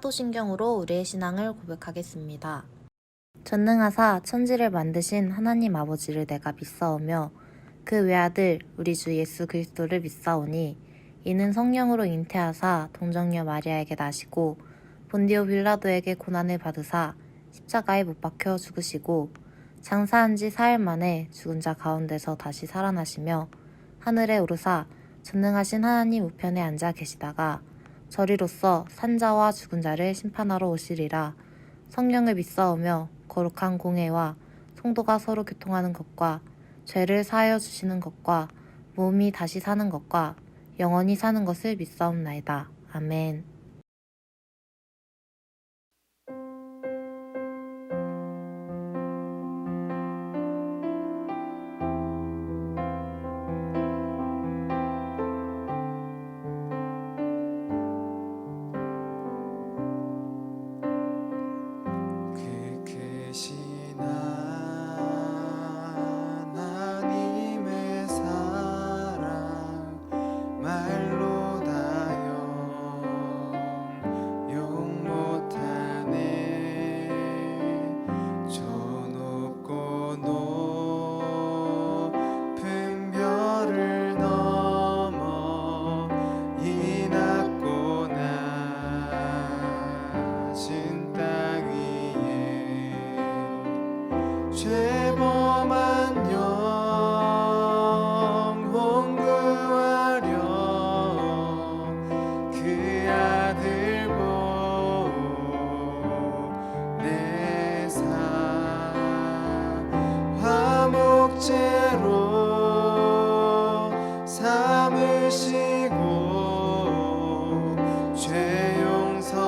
사도신경으로 우리의 신앙을 고백하겠습니다. 전능하사 천지를 만드신 하나님 아버지를 내가 믿사오며 그 외아들 우리 주 예수 그리스도를 믿사오니 이는 성령으로 잉태하사 동정녀 마리아에게 나시고 본디오 빌라도에게 고난을 받으사 십자가에 못 박혀 죽으시고 장사한 지 사흘 만에 죽은 자 가운데서 다시 살아나시며 하늘에 오르사 전능하신 하나님 우편에 앉아 계시다가 저리로서 산자와 죽은 자를 심판하러 오시리라. 성령을 믿사오며 거룩한 공회와 성도가 서로 교통하는 것과 죄를 사하여 주시는 것과 몸이 다시 사는 것과 영원히 사는 것을 믿사옵나이다. 아멘. 그 크신 하나님의 사랑 말로 다 용 못하네. 저 높고 높은 별을 넘어 이 낮고 낮은 땅 위에 죄범한 영혼 구하려 그 아들 보내사 화목제로 삼으시고 죄 용서하셨네.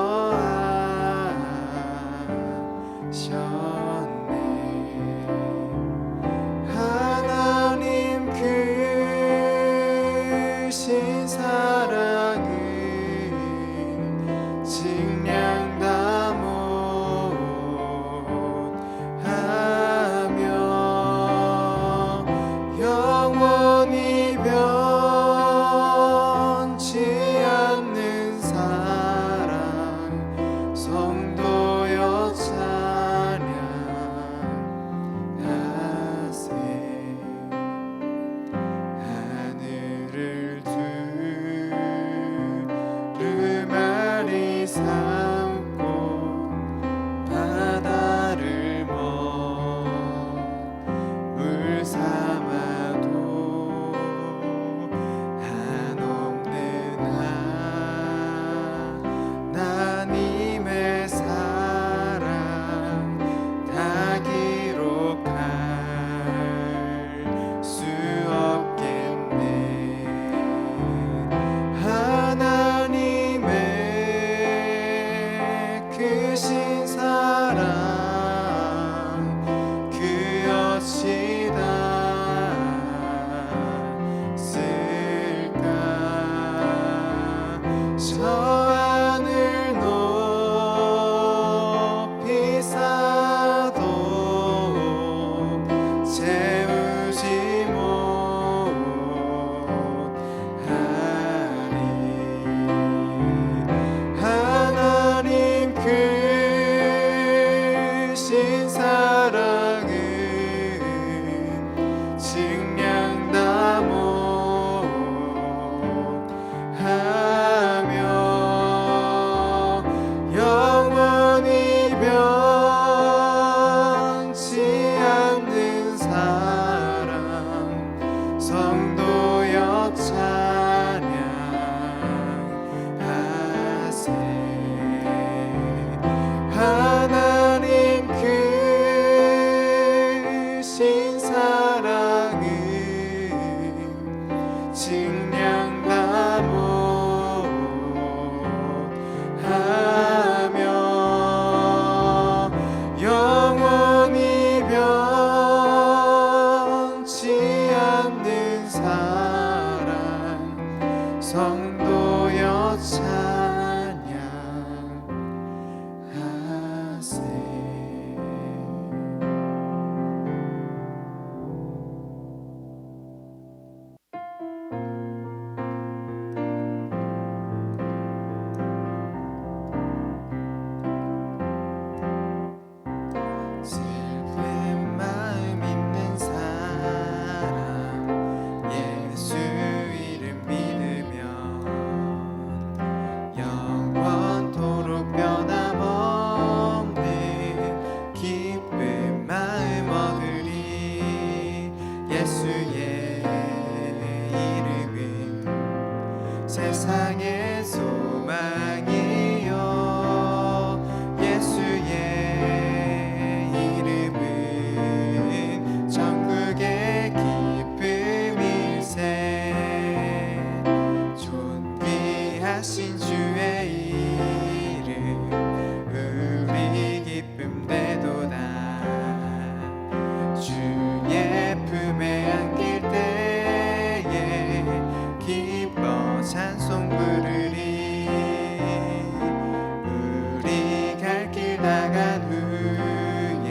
나간 후에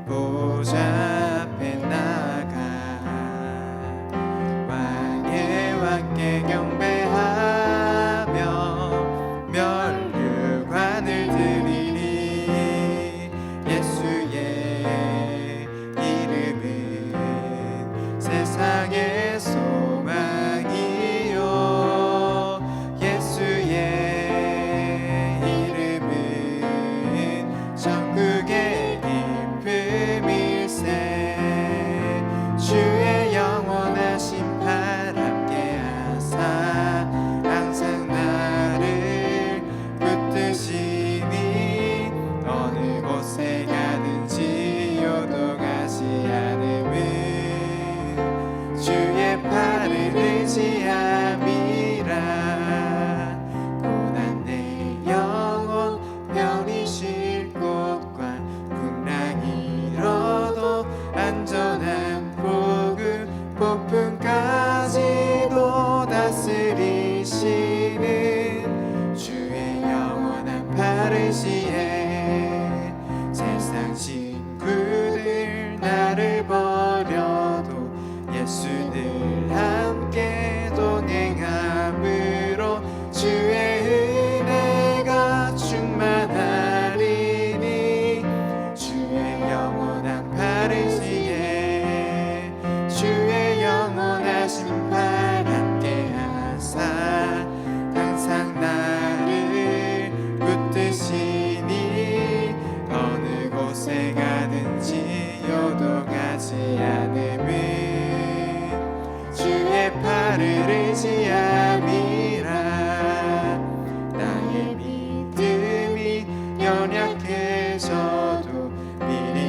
보좌 앞에 나가 왕의 왕께 경배하며 면류관을 드리리. 예수의 이름은 세상의 소망이요 예수의 이름은 천국의 기쁨일세. 주의 영원하신 팔 함께 하사 항상 나를 붙드시니 어느 곳에 가든지 요동하지 않음은 주의 팔을 의지함이라. 고난 내 영혼 편히 쉴 곳과 풍랑이 일어도 안전한 복음 폭풍까지도 다스리시는 주의 영원한 팔을 시해 세상 친구들 나를 버려도 예수 늘 함께 동행함으로 주의 은혜가 충만하리니. 주의 영원한 팔을 시해 주의 영원하신 팔 함께 하사 항상 나를 붙드시니 어느 곳에 가든지 요동하지 않음은 주의 팔을 의지함이라. 나의 믿음이 연약해져도 미리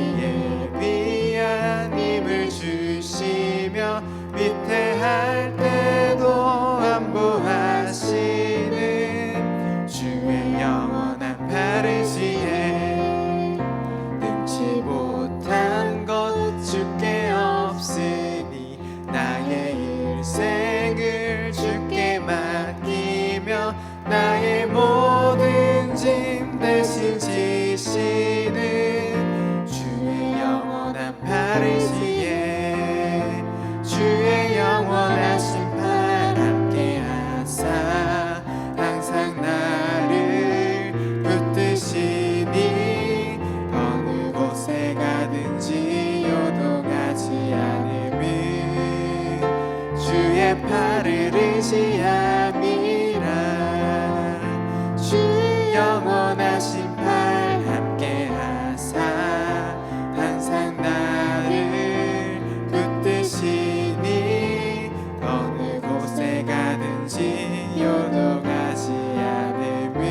예비한 힘을 주시며 위태할 때도 안보하시는 주의 영원한 팔을 시해 능치 못한 것 주께 없으니 나의 일생을 주께 맡기며 나의 모든 짐 대신 지시는 주의 영원한 팔을 시해 주의 영원하신 팔 함께 하사 항상 나를 붙드시니 어느 곳에 가든지 요동하지 않음은 주의 팔을 의지함이라. 주의 영원하신 팔 함께 하사 항상 나를 붙드시니 어느 곳에 가든지 요동하지 않음은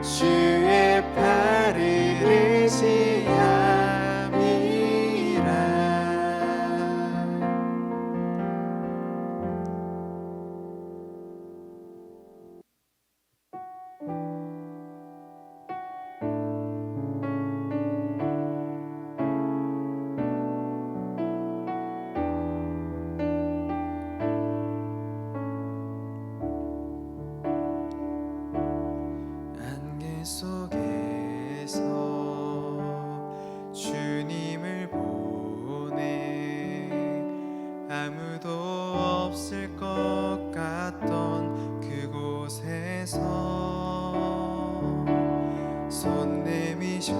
주의 팔을 의지함이라. 안개 속에서 주님을 보내 아무도 없을 것 같던 그곳에서 손 내미셔서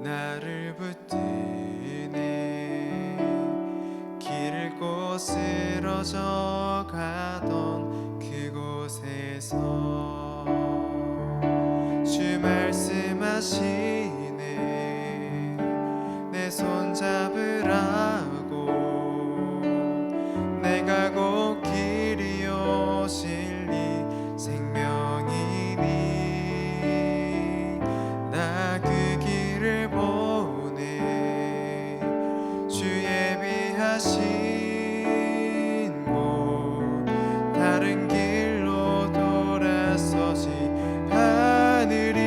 나를 붙드네. 길 잃고 쓰러져 가던 그곳에서 주 말씀하시네. 내 손 잡으라고 내가 곧 길이요 진리 생명이니 나 그 길을 보내. 주 예비하신 곳 다른 길로 돌아서지 않으리.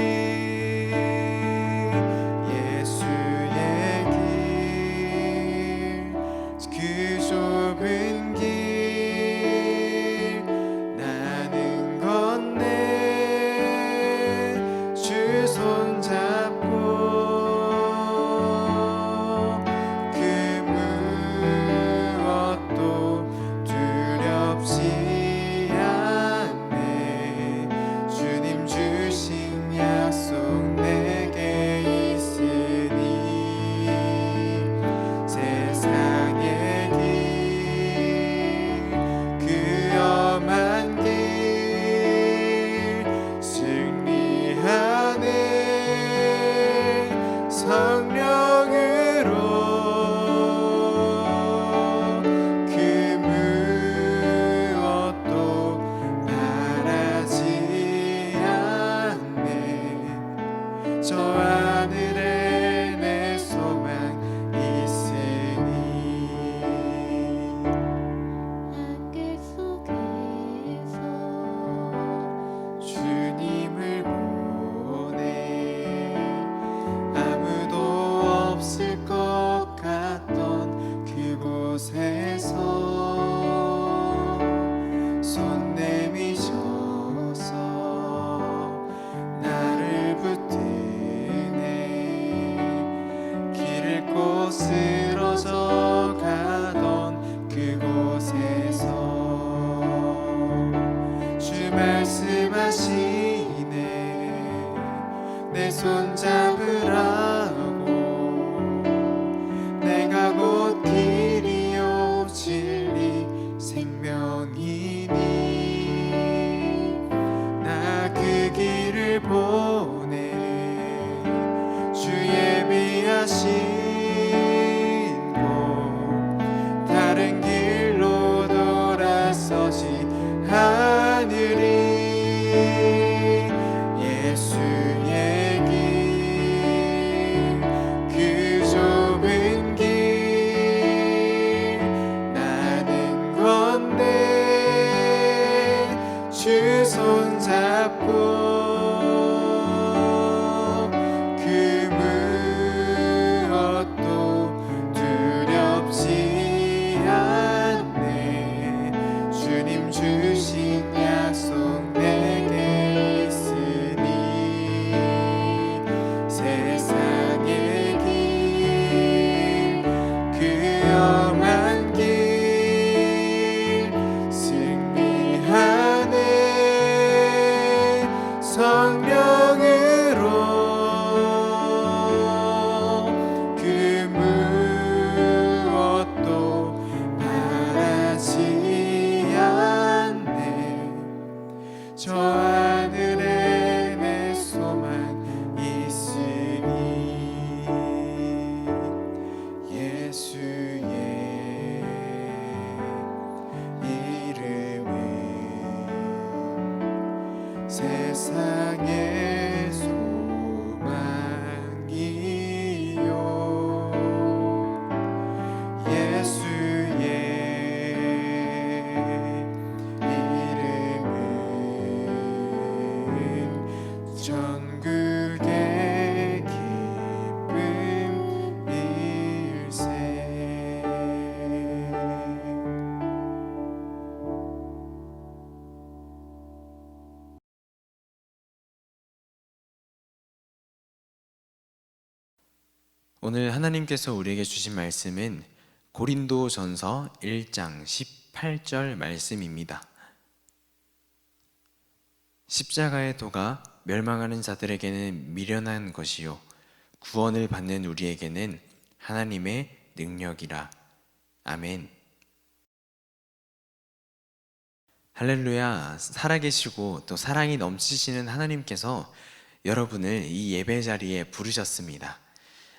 성령으로 그 무엇도 바라지 않네. 저 하늘에 내 소망 있으니 예수의 이름은 세상의 소망이요 예수의 이름은 천국의 기쁨일세. 오늘 하나님께서 우리에게 주신 말씀은 고린도전서 1장 18절 말씀입니다. 십자가의 도가 멸망하는 자들에게는 미련한 것이요 구원을 받는 우리에게는 하나님의 능력이라. 아멘. 할렐루야. 살아계시고 또 사랑이 넘치시는 하나님께서 여러분을 이 예배 자리에 부르셨습니다.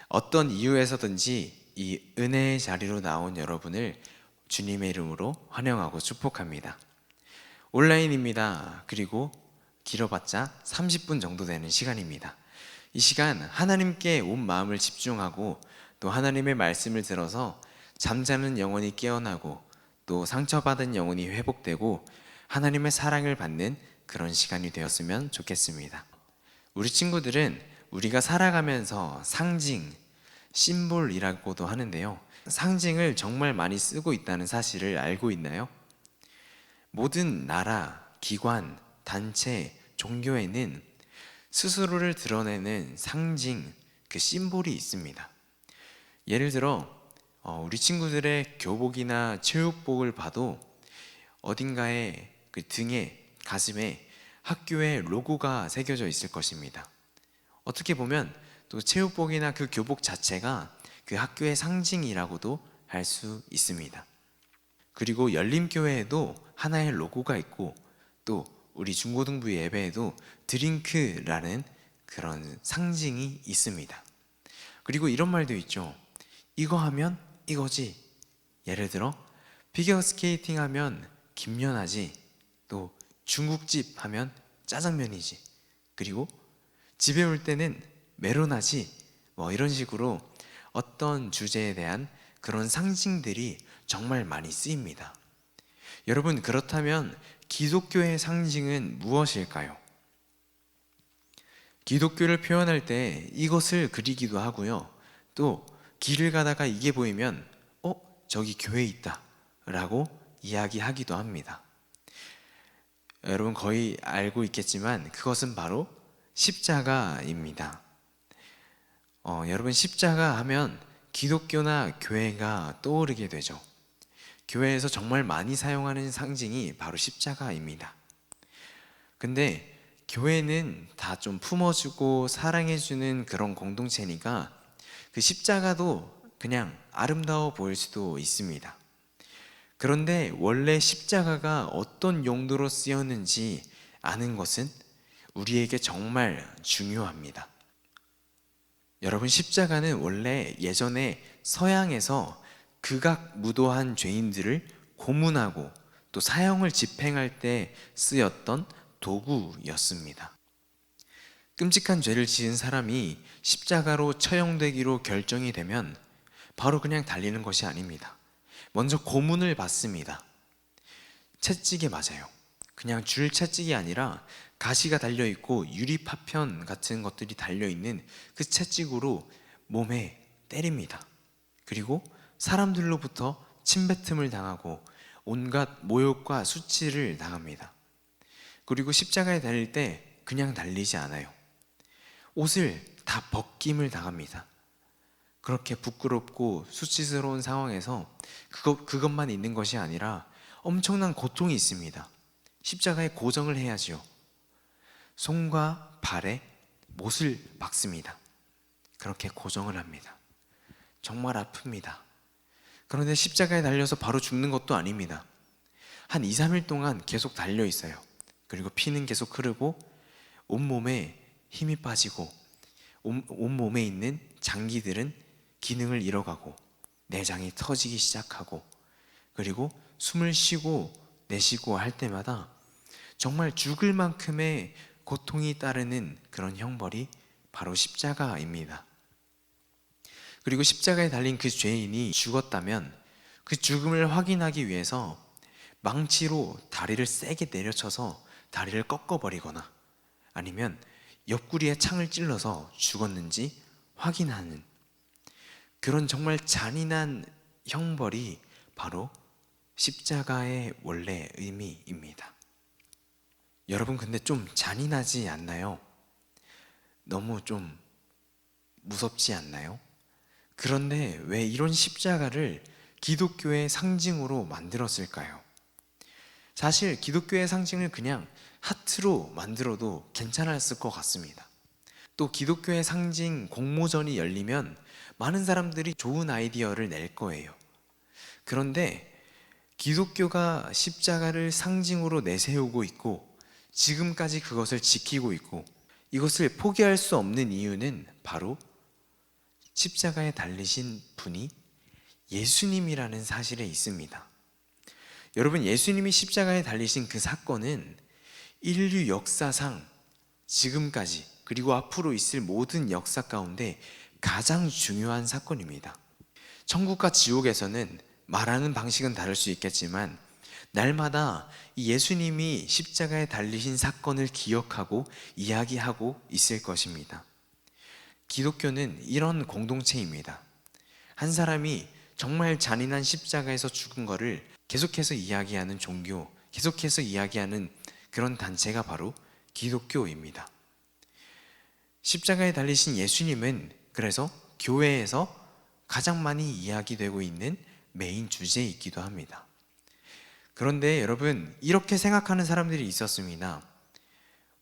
어떤 이유에서든지 이 은혜의 자리로 나온 여러분을 주님의 이름으로 환영하고 축복합니다. 온라인입니다. 그리고 길어봤자 30분 정도 되는 시간입니다. 이 시간 하나님께 온 마음을 집중하고 또 하나님의 말씀을 들어서 잠자는 영혼이 깨어나고 또 상처받은 영혼이 회복되고 하나님의 사랑을 받는 그런 시간이 되었으면 좋겠습니다. 우리 친구들은 우리가 살아가면서 상징, 심볼이라고도 하는데요. 상징을 정말 많이 쓰고 있다는 사실을 알고 있나요? 모든 나라, 기관, 단체, 종교에는 스스로를 드러내는 상징, 그 심볼이 있습니다. 예를 들어 우리 친구들의 교복이나 체육복을 봐도 어딘가에 그 등에, 가슴에 학교의 로고가 새겨져 있을 것입니다. 어떻게 보면 또 체육복이나 그 교복 자체가 그 학교의 상징이라고도 할 수 있습니다. 그리고 열림교회에도 하나의 로고가 있고 또 우리 중고등부 예배에도 드링크라는 그런 상징이 있습니다. 그리고 이런 말도 있죠. 이거 하면 이거지. 예를 들어 피겨스케이팅 하면 김연아지. 또 중국집 하면 짜장면이지. 그리고 집에 올 때는 메로나지. 이런 식으로 어떤 주제에 대한 그런 상징들이 정말 많이 쓰입니다. 여러분, 그렇다면 기독교의 상징은 무엇일까요? 기독교를 표현할 때 이것을 그리기도 하고요. 또 길을 가다가 이게 보이면 저기 교회 있다 라고 이야기하기도 합니다. 여러분 거의 알고 있겠지만 그것은 바로 십자가입니다. 여러분 십자가 하면 기독교나 교회가 떠오르게 되죠. 교회에서 정말 많이 사용하는 상징이 바로 십자가입니다. 근데 교회는 다 좀 품어주고 사랑해주는 그런 공동체니까 그 십자가도 그냥 아름다워 보일 수도 있습니다. 그런데 원래 십자가가 어떤 용도로 쓰였는지 아는 것은 우리에게 정말 중요합니다. 여러분, 십자가는 원래 예전에 서양에서 극악무도한 죄인들을 고문하고 또 사형을 집행할 때 쓰였던 도구였습니다. 끔찍한 죄를 지은 사람이 십자가로 처형되기로 결정이 되면 바로 그냥 달리는 것이 아닙니다. 먼저 고문을 받습니다. 채찍에 맞아요. 그냥 줄 채찍이 아니라 가시가 달려있고 유리파편 같은 것들이 달려있는 그 채찍으로 몸에 때립니다. 그리고 사람들로부터 침뱉음을 당하고 온갖 모욕과 수치를 당합니다. 그리고 십자가에 달릴 때 그냥 달리지 않아요. 옷을 다 벗김을 당합니다. 그렇게 부끄럽고 수치스러운 상황에서 그것만 있는 것이 아니라 엄청난 고통이 있습니다. 십자가에 고정을 해야지요. 손과 발에 못을 박습니다. 그렇게 고정을 합니다. 정말 아픕니다. 그런데 십자가에 달려서 바로 죽는 것도 아닙니다. 한 2, 3일 동안 계속 달려 있어요. 그리고 피는 계속 흐르고 온몸에 힘이 빠지고 온몸에 있는 장기들은 기능을 잃어가고 내장이 터지기 시작하고, 그리고 숨을 쉬고 내쉬고 할 때마다 정말 죽을 만큼의 고통이 따르는 그런 형벌이 바로 십자가입니다. 그리고 십자가에 달린 그 죄인이 죽었다면 그 죽음을 확인하기 위해서 망치로 다리를 세게 내려쳐서 다리를 꺾어버리거나 아니면 옆구리에 창을 찔러서 죽었는지 확인하는 그런 정말 잔인한 형벌이 바로 십자가의 원래 의미입니다. 여러분, 근데 좀 잔인하지 않나요? 너무 좀 무섭지 않나요? 그런데 왜 이런 십자가를 기독교의 상징으로 만들었을까요? 사실 기독교의 상징을 그냥 하트로 만들어도 괜찮았을 것 같습니다. 또 기독교의 상징 공모전이 열리면 많은 사람들이 좋은 아이디어를 낼 거예요. 그런데 기독교가 십자가를 상징으로 내세우고 있고 지금까지 그것을 지키고 있고 이것을 포기할 수 없는 이유는 바로 십자가에 달리신 분이 예수님이라는 사실에 있습니다. 여러분, 예수님이 십자가에 달리신 그 사건은 인류 역사상 지금까지 그리고 앞으로 있을 모든 역사 가운데 가장 중요한 사건입니다. 천국과 지옥에서는 말하는 방식은 다를 수 있겠지만 날마다 이 예수님이 십자가에 달리신 사건을 기억하고 이야기하고 있을 것입니다. 기독교는 이런 공동체입니다. 한 사람이 정말 잔인한 십자가에서 죽은 것을 계속해서 이야기하는 종교, 계속해서 이야기하는 그런 단체가 바로 기독교입니다. 십자가에 달리신 예수님은 그래서 교회에서 가장 많이 이야기되고 있는 메인 주제이기도 합니다. 그런데 여러분, 이렇게 생각하는 사람들이 있었습니다.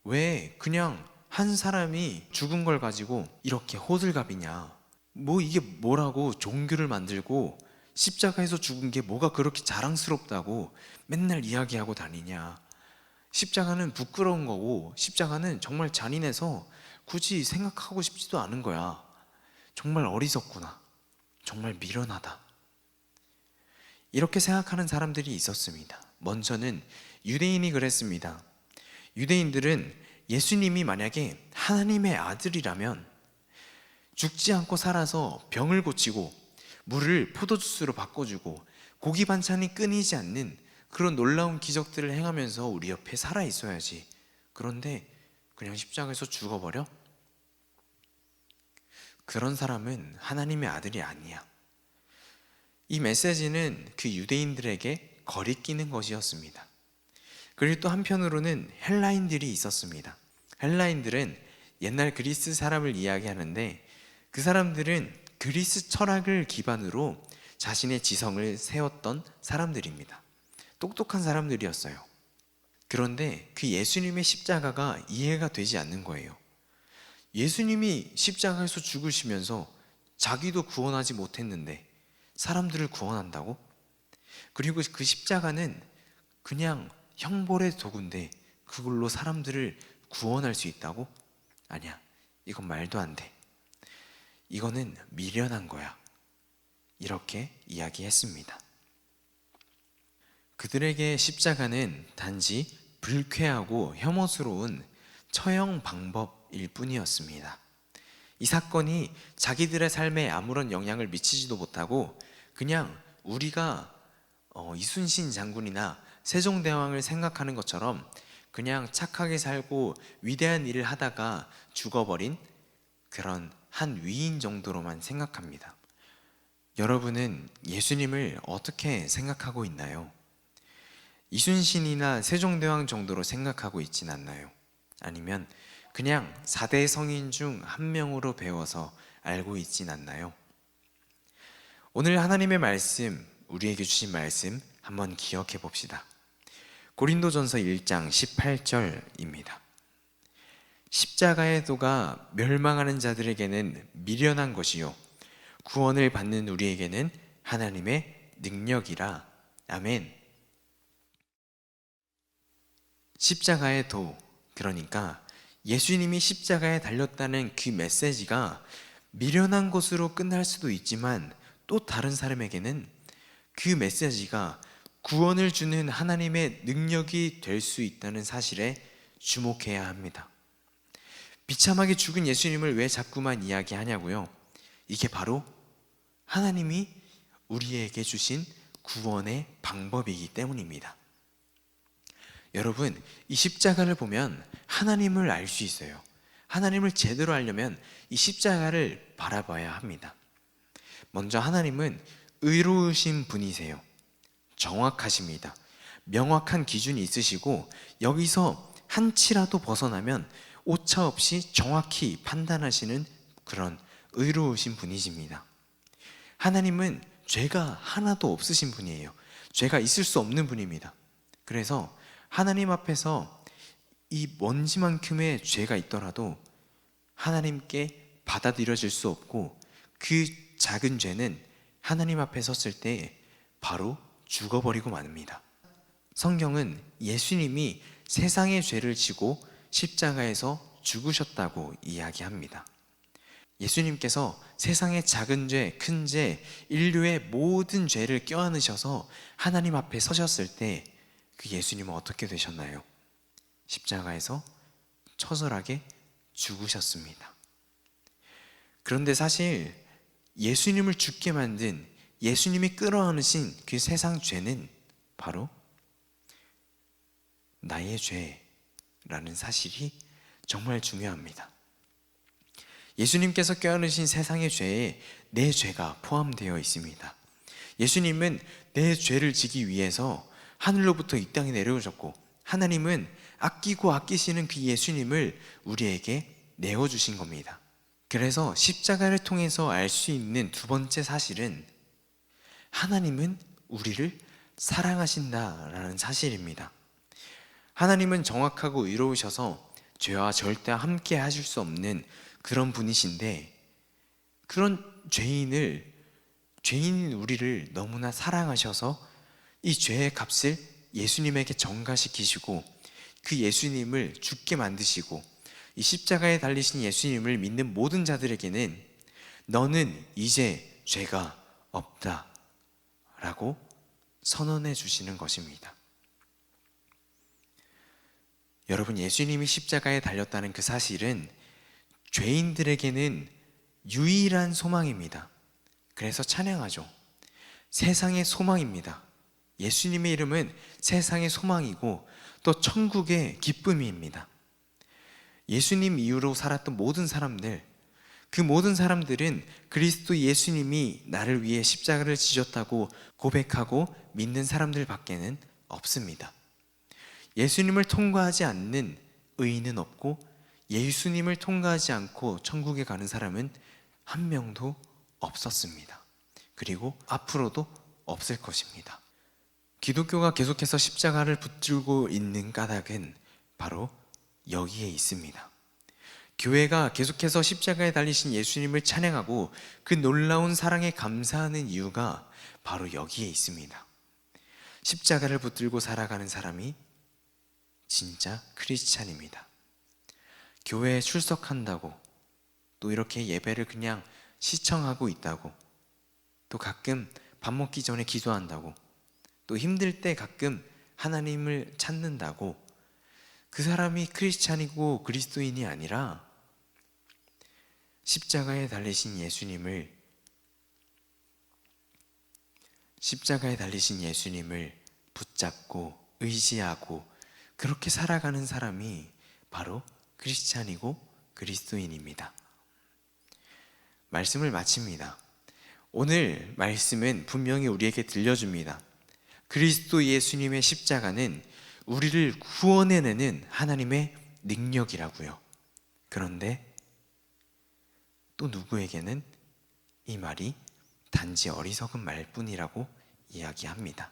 왜 그냥 한 사람이 죽은 걸 가지고 이렇게 호들갑이냐, 뭐 이게 뭐라고 종교를 만들고 십자가에서 죽은 게 뭐가 그렇게 자랑스럽다고 맨날 이야기하고 다니냐, 십자가는 부끄러운 거고 십자가는 정말 잔인해서 굳이 생각하고 싶지도 않은 거야, 정말 어리석구나, 정말 미련하다, 이렇게 생각하는 사람들이 있었습니다. 먼저는 유대인이 그랬습니다. 유대인들은 예수님이 만약에 하나님의 아들이라면 죽지 않고 살아서 병을 고치고 물을 포도주스로 바꿔주고 고기 반찬이 끊이지 않는 그런 놀라운 기적들을 행하면서 우리 옆에 살아 있어야지. 그런데 그냥 십자가에서 죽어버려? 그런 사람은 하나님의 아들이 아니야. 이 메시지는 그 유대인들에게 거리끼는 것이었습니다. 그리고 또 한편으로는 헬라인들이 있었습니다. 헬라인들은 옛날 그리스 사람을 이야기하는데 그 사람들은 그리스 철학을 기반으로 자신의 지성을 세웠던 사람들입니다. 똑똑한 사람들이었어요. 그런데 그 예수님의 십자가가 이해가 되지 않는 거예요. 예수님이 십자가에서 죽으시면서 자기도 구원하지 못했는데 사람들을 구원한다고? 그리고 그 십자가는 그냥 형벌의 도구인데 그걸로 사람들을 구원할 수 있다고? 아니야, 이건 말도 안 돼. 이거는 미련한 거야. 이렇게 이야기했습니다. 그들에게 십자가는 단지 불쾌하고 혐오스러운 처형 방법일 뿐이었습니다. 이 사건이 자기들의 삶에 아무런 영향을 미치지도 못하고 그냥 우리가 이순신 장군이나 세종대왕을 생각하는 것처럼 그냥 착하게 살고 위대한 일을 하다가 죽어버린 그런 한 위인 정도로만 생각합니다. 여러분은 예수님을 어떻게 생각하고 있나요? 이순신이나 세종대왕 정도로 생각하고 있진 않나요? 아니면 그냥 4대 성인 중 한 명으로 배워서 알고 있진 않나요? 오늘 하나님의 말씀, 우리에게 주신 말씀 한번 기억해 봅시다. 고린도전서 1장 18절입니다. 십자가의 도가 멸망하는 자들에게는 미련한 것이요 구원을 받는 우리에게는 하나님의 능력이라. 아멘. 십자가의 도, 그러니까 예수님이 십자가에 달렸다는 그 메시지가 미련한 것으로 끝날 수도 있지만 또 다른 사람에게는 그 메시지가 구원을 주는 하나님의 능력이 될 수 있다는 사실에 주목해야 합니다. 비참하게 죽은 예수님을 왜 자꾸만 이야기하냐고요? 이게 바로 하나님이 우리에게 주신 구원의 방법이기 때문입니다. 여러분, 이 십자가를 보면 하나님을 알 수 있어요. 하나님을 제대로 알려면 이 십자가를 바라봐야 합니다. 먼저 하나님은 의로우신 분이세요. 정확하십니다. 명확한 기준이 있으시고 여기서 한치라도 벗어나면 오차 없이 정확히 판단하시는 그런 의로우신 분이십니다. 하나님은 죄가 하나도 없으신 분이에요. 죄가 있을 수 없는 분입니다. 그래서 하나님 앞에서 이 먼지만큼의 죄가 있더라도 하나님께 받아들여질 수 없고 그 작은 죄는 하나님 앞에 섰을 때 바로 죽어버리고 맙니다. 성경은 예수님이 세상의 죄를 지고 십자가에서 죽으셨다고 이야기합니다. 예수님께서 세상의 작은 죄, 큰 죄, 인류의 모든 죄를 껴안으셔서 하나님 앞에 서셨을 때 그 예수님은 어떻게 되셨나요? 십자가에서 처절하게 죽으셨습니다. 그런데 사실 예수님을 죽게 만든, 예수님이 끌어안으신 그 세상 죄는 바로 나의 죄라는 사실이 정말 중요합니다. 예수님께서 껴안으신 세상의 죄에 내 죄가 포함되어 있습니다. 예수님은 내 죄를 지기 위해서 하늘로부터 이 땅에 내려오셨고, 하나님은 아끼고 아끼시는 그 예수님을 우리에게 내어주신 겁니다. 그래서 십자가를 통해서 알 수 있는 두 번째 사실은 하나님은 우리를 사랑하신다라는 사실입니다. 하나님은 정확하고 의로우셔서 죄와 절대 함께 하실 수 없는 그런 분이신데, 그런 죄인인 우리를 너무나 사랑하셔서 이 죄의 값을 예수님에게 전가시키시고 그 예수님을 죽게 만드시고 이 십자가에 달리신 예수님을 믿는 모든 자들에게는 너는 이제 죄가 없다 라고 선언해 주시는 것입니다. 여러분, 예수님이 십자가에 달렸다는 그 사실은 죄인들에게는 유일한 소망입니다. 그래서 찬양하죠. 세상의 소망입니다. 예수님의 이름은 세상의 소망이고 또 천국의 기쁨입니다. 예수님 이후로 살았던 모든 사람들, 그 모든 사람들은 그리스도 예수님이 나를 위해 십자가를 지셨다고 고백하고 믿는 사람들 밖에는 없습니다. 예수님을 통과하지 않는 의인은 없고 예수님을 통과하지 않고 천국에 가는 사람은 한 명도 없었습니다. 그리고 앞으로도 없을 것입니다. 기독교가 계속해서 십자가를 붙들고 있는 까닭은 바로 여기에 있습니다. 교회가 계속해서 십자가에 달리신 예수님을 찬양하고 그 놀라운 사랑에 감사하는 이유가 바로 여기에 있습니다. 십자가를 붙들고 살아가는 사람이 진짜 크리스찬입니다. 교회에 출석한다고, 또 이렇게 예배를 그냥 시청하고 있다고, 또 가끔 밥 먹기 전에 기도한다고, 또 힘들 때 가끔 하나님을 찾는다고, 그 사람이 크리스찬이고 그리스도인이 아니라 십자가에 달리신 예수님을 붙잡고 의지하고 그렇게 살아가는 사람이 바로 크리스찬이고 그리스도인입니다. 말씀을 마칩니다. 오늘 말씀은 분명히 우리에게 들려줍니다. 그리스도 예수님의 십자가는 우리를 구원해내는 하나님의 능력이라고요. 그런데 또 누구에게는 이 말이 단지 어리석은 말뿐이라고 이야기합니다.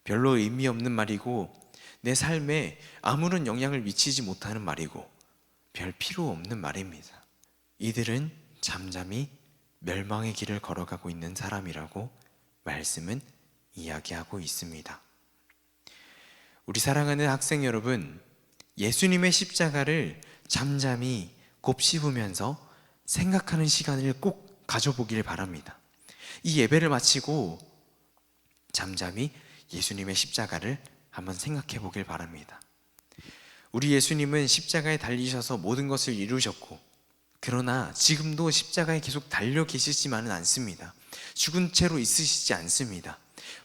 별로 의미 없는 말이고 내 삶에 아무런 영향을 미치지 못하는 말이고 별 필요 없는 말입니다. 이들은 잠잠히 멸망의 길을 걸어가고 있는 사람이라고 말씀은 이야기하고 있습니다. 우리 사랑하는 학생 여러분, 예수님의 십자가를 잠잠히 곱씹으면서 생각하는 시간을 꼭 가져보길 바랍니다. 이 예배를 마치고 잠잠히 예수님의 십자가를 한번 생각해 보길 바랍니다. 우리 예수님은 십자가에 달리셔서 모든 것을 이루셨고, 그러나 지금도 십자가에 계속 달려 계시지만은 않습니다. 죽은 채로 있으시지 않습니다.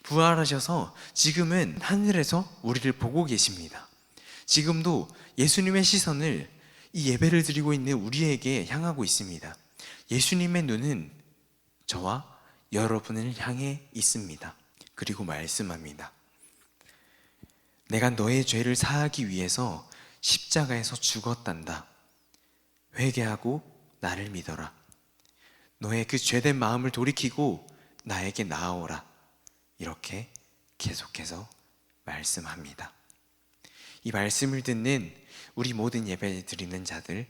부활하셔서 지금은 하늘에서 우리를 보고 계십니다. 지금도 예수님의 시선을 이 예배를 드리고 있는 우리에게 향하고 있습니다. 예수님의 눈은 저와 여러분을 향해 있습니다. 그리고 말씀합니다. 내가 너의 죄를 사하기 위해서 십자가에서 죽었단다. 회개하고 나를 믿어라. 너의 그 죄된 마음을 돌이키고 나에게 나아오라. 이렇게 계속해서 말씀합니다. 이 말씀을 듣는 우리 모든 예배 드리는 자들,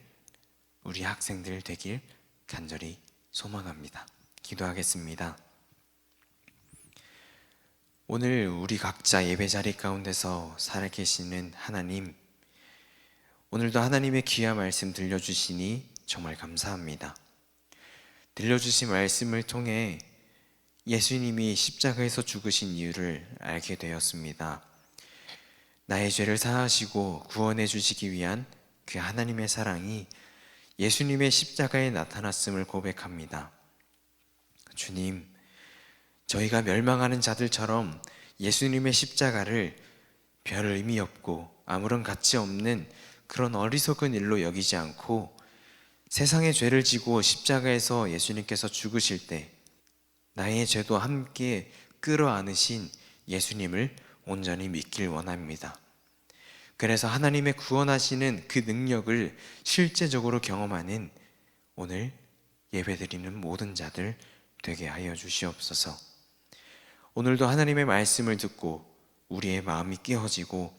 우리 학생들 되길 간절히 소망합니다. 기도하겠습니다. 오늘 우리 각자 예배 자리 가운데서 살아계시는 하나님, 오늘도 하나님의 귀한 말씀 들려주시니 정말 감사합니다. 들려주신 말씀을 통해 예수님이 십자가에서 죽으신 이유를 알게 되었습니다. 나의 죄를 사하시고 구원해 주시기 위한 그 하나님의 사랑이 예수님의 십자가에 나타났음을 고백합니다. 주님, 저희가 멸망하는 자들처럼 예수님의 십자가를 별 의미 없고 아무런 가치 없는 그런 어리석은 일로 여기지 않고 세상의 죄를 지고 십자가에서 예수님께서 죽으실 때 나의 죄도 함께 끌어안으신 예수님을 온전히 믿길 원합니다. 그래서 하나님의 구원하시는 그 능력을 실제적으로 경험하는 오늘 예배드리는 모든 자들 되게 하여 주시옵소서. 오늘도 하나님의 말씀을 듣고 우리의 마음이 깨어지고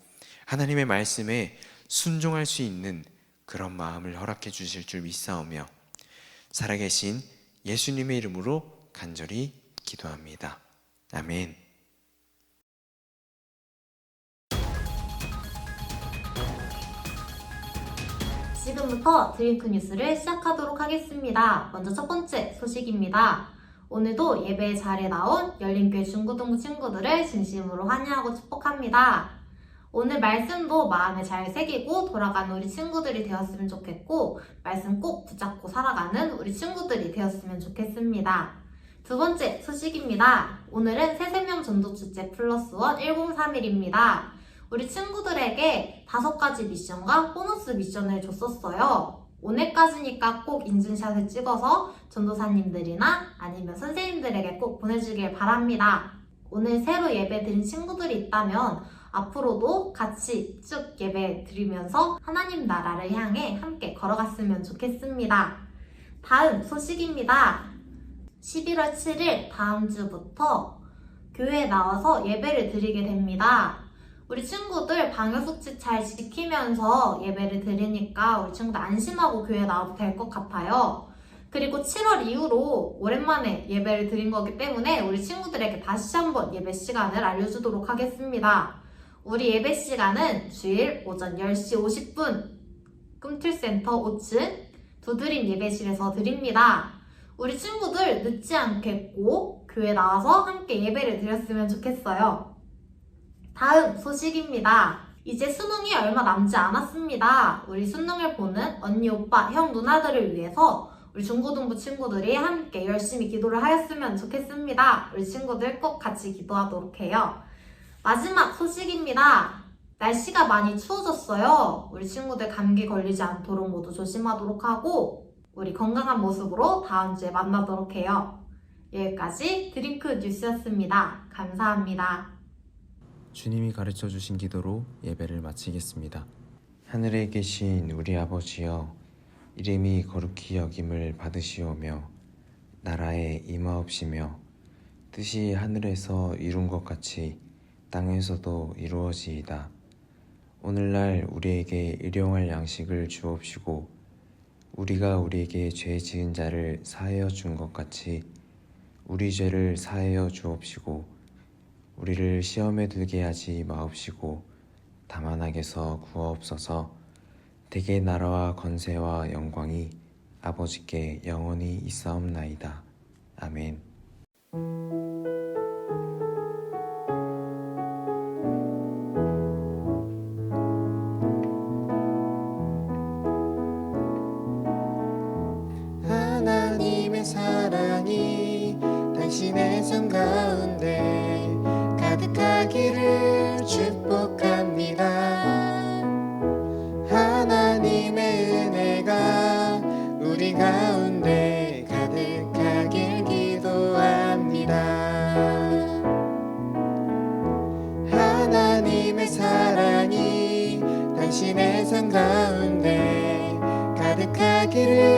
하나님의 말씀에 순종할 수 있는 그런 마음을 허락해 주실 줄 믿사오며 살아계신 예수님의 이름으로 간절히 기도합니다. 아멘. 지금부터 드링크 뉴스를 시작하도록 하겠습니다. 먼저 첫 번째 소식입니다. 오늘도 예배 자리에 나온 열린교회 중고등부 친구들을 진심으로 환영하고 축복합니다. 오늘 말씀도 마음에 잘 새기고 돌아가는 우리 친구들이 되었으면 좋겠고 말씀 꼭 붙잡고 살아가는 우리 친구들이 되었으면 좋겠습니다. 두 번째 소식입니다. 오늘은 새생명 전도축제 플러스1 1031입니다. 우리 친구들에게 5가지 미션과 보너스 미션을 줬었어요. 오늘까지니까 꼭 인증샷을 찍어서 전도사님들이나 아니면 선생님들에게 꼭 보내주길 바랍니다. 오늘 새로 예배 드린 친구들이 있다면 앞으로도 같이 쭉 예배 드리면서 하나님 나라를 향해 함께 걸어갔으면 좋겠습니다. 다음 소식입니다. 11월 7일 다음 주부터 교회에 나와서 예배를 드리게 됩니다. 우리 친구들 방역수칙 잘 지키면서 예배를 드리니까 우리 친구들 안심하고 교회에 나와도 될 것 같아요. 그리고 7월 이후로 오랜만에 예배를 드린 거기 때문에 우리 친구들에게 다시 한번 예배 시간을 알려주도록 하겠습니다. 우리 예배 시간은 주일 오전 10시 50분 꿈틀센터 5층 두드림 예배실에서 드립니다. 우리 친구들 늦지 않겠고 교회 나와서 함께 예배를 드렸으면 좋겠어요. 다음 소식입니다. 이제 수능이 얼마 남지 않았습니다. 우리 수능을 보는 언니, 오빠, 형, 누나들을 위해서 우리 중고등부 친구들이 함께 열심히 기도를 하였으면 좋겠습니다. 우리 친구들 꼭 같이 기도하도록 해요. 마지막 소식입니다. 날씨가 많이 추워졌어요. 우리 친구들 감기 걸리지 않도록 모두 조심하도록 하고 우리 건강한 모습으로 다음 주에 만나도록 해요. 여기까지 드링크 뉴스였습니다. 감사합니다. 주님이 가르쳐 주신 기도로 예배를 마치겠습니다. 하늘에 계신 우리 아버지여, 이름이 거룩히 여김을 받으시오며 나라에 임하옵시며 뜻이 하늘에서 이룬 것 같이 땅에서도 이루어지이다. 오늘날 우리에게 일용할 양식을 주옵시고 우리가 우리에게 죄 지은 자를 사하여 준 것 같이 우리 죄를 사하여 주옵시고 우리를 시험에 들게 하지 마옵시고 다만 악에서 구하옵소서. 대개 나라와 권세와 영광이 아버지께 영원히 있사옵나이다. 아멘. 하나님의 사랑이 당신의 삶 가운데 가득하기를 축복합니다. 하나님의 은혜가 우리 가운데 가득하길 기도합니다. 하나님의 사랑이 당신의 삶 가운데 가득하기를